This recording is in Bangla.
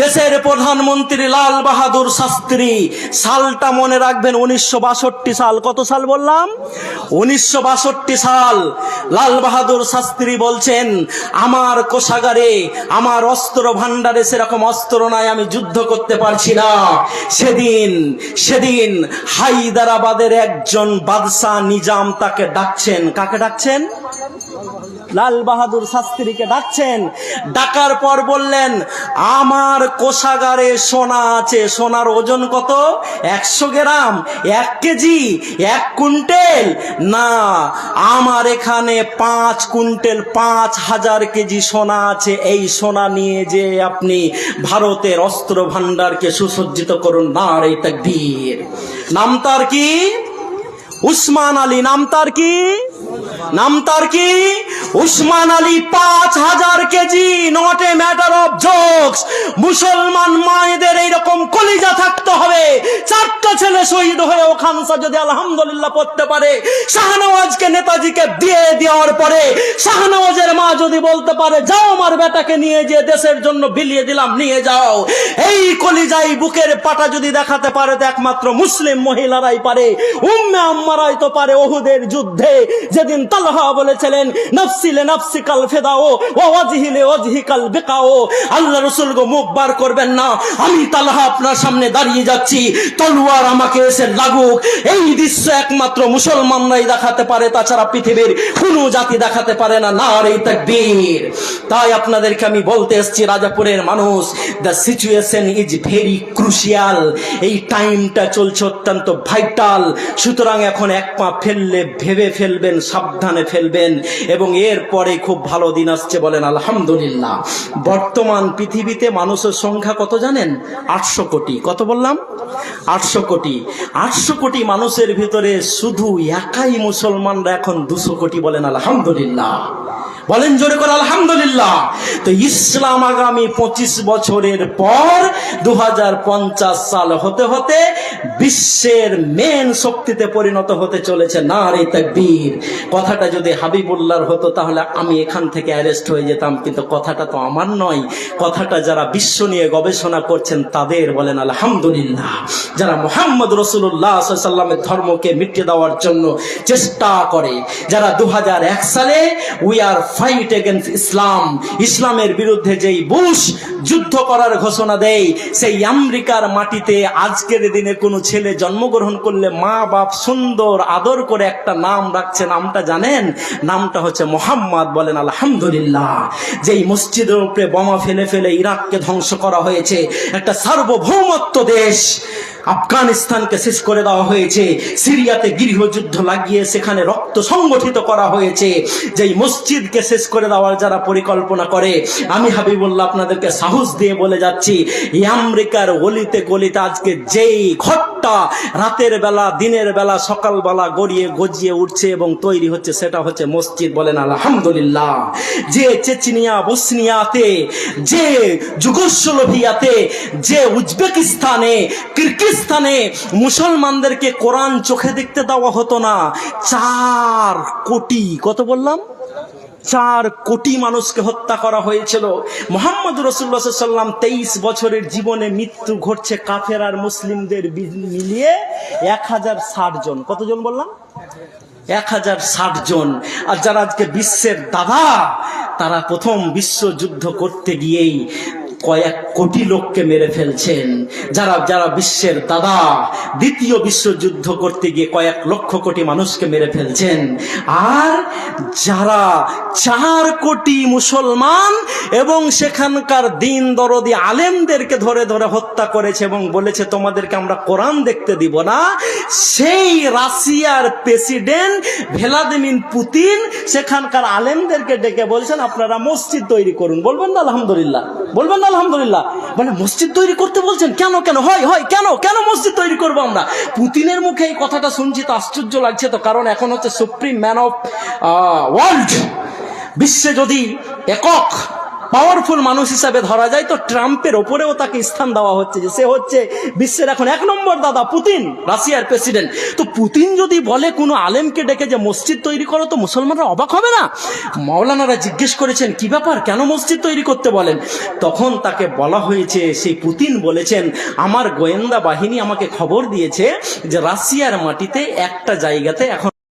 দেশের প্রধানমন্ত্রী লাল বাহাদুর শাস্ত্রী, সালটা মনে রাখবেন 1962 সাল। কত সাল বললাম? 1962 সাল। লাল বাহাদুর শাস্ত্রী বলছেন, আমার কোষাগারে, আমার অস্ত্র ভান্ডারে সেরকম অস্ত্র নাই, আমি যুদ্ধ করতে পারছি না। সেদিন হায়দ্রাবাদের একজন বাদশাহ নিজাম তাকে ডাকছেন। কাকে ডাকছেন? লাল বাহাদুর শাস্ত্রীকে ডাকছেন। ডাকার পর বললেন, আমার কোষাগারে সোনা আছে। সোনার ওজন কত? 100 গ্রাম, 1 কেজি, 1 কুইন্টেল না, আমার এখানে 5 কুইন্টেল, 5000 কেজি সোনা আছে। এই সোনা নিয়ে যে আপনি ভারতের অস্ত্র ভান্ডারকে সুসজ্জিত করুন। নারে তাকবীর। নাম তার কি? উসমান আলী। নাম তার কি? Usman Ali. 5000 KG. Not a matter of jokes. মুসলমান মায়েদের এইরকম কলিজা থাকতে হবে। 4টা ছেলে শহীদ হয়েও খানসা যদি আলহামদুলিল্লাহ পড়তে পারে, শাহনওয়াজকে নেতাজিকে দিয়ে দেওয়ার পরে শাহনওয়াজের মা যদি বলতে পারে, যাও আমার বেটাকে নিয়ে যে দেশের জন্য বিলিয়ে দিলাম, নিয়ে যাও, এই কলিজাই বুকের পাটা যদি দেখাতে পারে তো একমাত্র মুসলিম মহিলারাই পারে। উম্মে আম্মারাই তো পারে। ওহুদের যুদ্ধে যেদিন তালহা বলেছিলেন, নাফসিলে নাফসিকাল ফেদাও ওয়া ওয়াজহিলে ওয়াজহিকাল বিকাও, আল্লাহ রাসূল গো মুখ বার করবেন না, আমি তালহা আপনার সামনে দাঁড়িয়ে যাচ্ছি, তলোয়ার আমাকে এসে লাগুক। এই দৃশ্য একমাত্র মুসলমানরাই দেখাতে পারে, তাছাড়া পৃথিবীর কোনো জাতি দেখাতে পারে না। নারে তাকবীর। তাই আপনাদেরকে আমি বলতে এসেছি, রাজাপুরের মানুষ, the situation is very crucial. এই টাইমটা চলছে অত্যন্ত ভাইটাল। সুতরাং এখন এক পা ফেললে ভেবে ফেলবেন, সাবধানে ফেলবেন, এবং এরপরে খুব ভালো দিন আসছে। বলেন আলহামদুলিল্লাহ। বর্তমান পৃথিবীতে মানুষের সংখ্যা কত জানেন? 800 কোটি। কত বললাম? 800 কোটি। 800 কোটি মানুষের ভিতরে শুধু একাই মুসলমানরা এখন 200 কোটি। বলেন আলহামদুলিল্লাহ। বলেন জোরে করে আলহামদুলিল্লাহ। তো ইসলাম আগামী 25 বছরের পর 2050 সাল হতে হতে বিশ্বের মেন শক্তিতে পরিণত হতে চলেছে। নারে তাকবীর। কথাটা যদি হাবিবুল্লাহর হতো তাহলে আমি এখান থেকে অ্যারেস্ট হয়ে যেতাম, কিন্তু কথাটা তো আমার নয়, কথাটা যারা বিশ্ব নিয়ে গবেষণা করছেন তাদের। বলেন আলহামদুলিল্লাহ। যারা মুহাম্মদ রাসূলুল্লাহ সাল্লাল্লাহু আলাইহি ওয়াসাল্লামের ধর্মকে মিটিয়ে দেওয়ার জন্য চেষ্টা করে, যারা 2001 সালে উই আর ফাইট এগেইনস্ট ইসলাম, ইসলামের বিরুদ্ধে যেই বুশ যুদ্ধ করার ঘোষণা দেয়, সেই আমেরিকার মাটিতে আজকের দিনে কোনো ছেলে জন্মগ্রহণ করলে মা বাপ সুন্দর আদর করে একটা নাম রাখছে। নামটা জানেন? নামটা হচ্ছে মোহাম্মদ। বলেন আলহামদুলিল্লাহ। যেই মসজিদের উপরে বোমা ফেলে ফেলে ইরাককে ধ্বংস করা হয়েছে, একটা সার্বভৌমত্ব দেশ আফগানিস্তানকে শেষ করে দেওয়া হয়েছে, সিরিয়াতে গৃহযুদ্ধ লাগিয়ে সেখানে রক্ত সংগঠিত করা হয়েছে, যেই মসজিদকে শেষ করে দেওয়ার যারা পরিকল্পনা করে, আমি হাবিবুল্লাহ আপনাদেরকে সাহস দিয়ে বলে যাচ্ছি, এই আমেরিকার গলিতে গলিতে আজকে যেই ঘরটা রাতের বেলা, দিনের বেলা, সকালবেলা গড়িয়ে গজিয়ে উঠছে এবং তৈরি হচ্ছে, সেটা হচ্ছে মসজিদ। বলেন আলহামদুলিল্লাহ। যে চেচনিয়া, বসনিয়াতে, যে যুগোস্লাভিয়াতে, যে উজবেকিস্তানে, কিরগিজস্তানে মুসলমানদেরকে কোরআন চোখে দেখতে দেওয়া হতো না, 4 কোটি, কত বললাম? 4 কোটি মানুষকে হত্যা করা হয়েছিল। মুহাম্মদ রাসূলুল্লাহ সাল্লাল্লাহু আলাইহি ওয়াসাল্লাম 23 বছরের জীবনে মৃত্যু ঘটছে কাফের আর মুসলিমদের মিলিয়ে 1060 জন। কতজন বললাম? 1060 জন। আর যারা আজকে বিশ্বের দাদা, তারা প্রথম বিশ্বযুদ্ধ করতে গিয়েই কয়েক কোটি লোককে মেরে ফেলছেন। যারা বিশ্বের দাদা, দ্বিতীয় বিশ্বযুদ্ধ করতে গিয়ে কয়েক লক্ষ কোটি মানুষকে মেরে ফেলছেন। আর যারা 4 কোটি মুসলমান এবং সেখানকার দিন দরদি আলেমদেরকে ধরে ধরে হত্যা করেছে এবং বলেছে তোমাদেরকে আমরা কোরআন দেখতে দিব না, সেই রাশিয়ার প্রেসিডেন্ট ভ্লাদিমির পুতিন সেখানকার আলেমদেরকে ডেকে বলছেন আপনারা মসজিদ তৈরি করুন। বলবেন না আলহামদুলিল্লাহ? বলবেন না আলহামদুলিল্লাহ? মানে মসজিদ তৈরি করতে বলছেন। কেন হয় কেন মসজিদ তৈরি করবো আমরা? পুতিনের মুখে এই কথাটা শুনছি তো আশ্চর্য লাগছে তো, কারণ এখন হচ্ছে সুপ্রিম ম্যান অফ ওয়ার্ল্ড। বিশ্বে যদি একক পাওয়ারফুল মানুষ হিসাবে ধরা যায়, তো ট্রাম্পের ওপরেও তাকে স্থান দেওয়া হচ্ছে যে সে হচ্ছে বিশ্বের এখন 1 নম্বর দাদা, পুতিন, রাশিয়ার প্রেসিডেন্ট। তো পুতিন যদি বলে কোনো আলেমকে ডেকে যে মসজিদ তৈরি করো, তো মুসলমানরা অবাক হবে না? মাওলানারা জিজ্ঞেস করেছেন কি ব্যাপার, কেন মসজিদ তৈরি করতে বলেন? তখন তাকে বলা হয়েছে, সেই পুতিন বলেছেন, আমার গোয়েন্দা বাহিনী আমাকে খবর দিয়েছে যে রাশিয়ার মাটিতে একটা জায়গাতে এখন